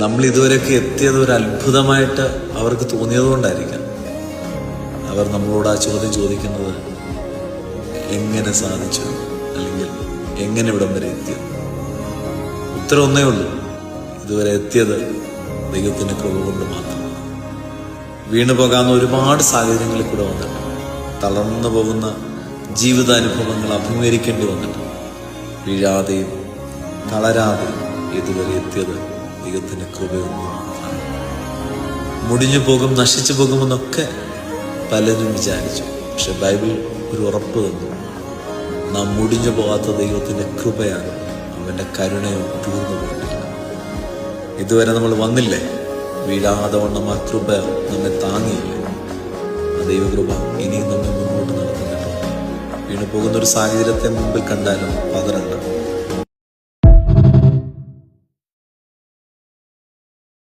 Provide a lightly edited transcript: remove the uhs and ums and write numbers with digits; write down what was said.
നമ്മൾ ഇതുവരെയൊക്കെ എത്തിയത് ഒരു അത്ഭുതമായിട്ട് അവർക്ക് തോന്നിയതുകൊണ്ടായിരിക്കാം അവർ നമ്മളോട് ആ ചോദ്യം ചോദിക്കുന്നത്, എങ്ങനെ സാധിച്ചു, അല്ലെങ്കിൽ എങ്ങനെ ഇവിടം വരെ എത്തിയത്? ഉത്തരം ഒന്നേ ഉള്ളൂ, ഇതുവരെ എത്തിയത് ദൈവത്തിന്റെ കൃപ കൊണ്ട് മാത്രം. വീണു പോകാവുന്ന ഒരുപാട് സാഹചര്യങ്ങളിൽ കൂടെ വന്നിട്ട്, തളർന്നു പോകുന്ന ജീവിതാനുഭവങ്ങൾ അഭിമുഖീകരിക്കേണ്ടി വന്നിട്ട്, വീഴാതെയും തളരാതെയും ഇതുവരെ എത്തിയത് ദൈവത്തിന്റെ കൃപയൊന്നും മാത്രമാണ്. മുടിഞ്ഞു പോകും, നശിച്ചു പോകുമെന്നൊക്കെ പലരും വിചാരിച്ചു. പക്ഷെ ബൈബിൾ ഒരു ഉറപ്പ് തന്നു, നാം മുടിഞ്ഞു പോകാത്ത ദൈവത്തിന്റെ കൃപയാണ്, അവന്റെ കരുണയോ തീർന്നു പോയിട്ടില്ല. ഇതുവരെ നമ്മൾ വന്നില്ലേ, വീഴാതെ വണ്ണം ആ കൃപ നമ്മെ താങ്ങിയില്ലേ, ആ ദൈവകൃപ ഇനിയും നമ്മെ മുന്നോട്ട് നടത്തുന്നുണ്ടോ? വീണു പോകുന്ന ഒരു സാഹചര്യത്തെ മുമ്പിൽ കണ്ടാലും പതറണ്ട.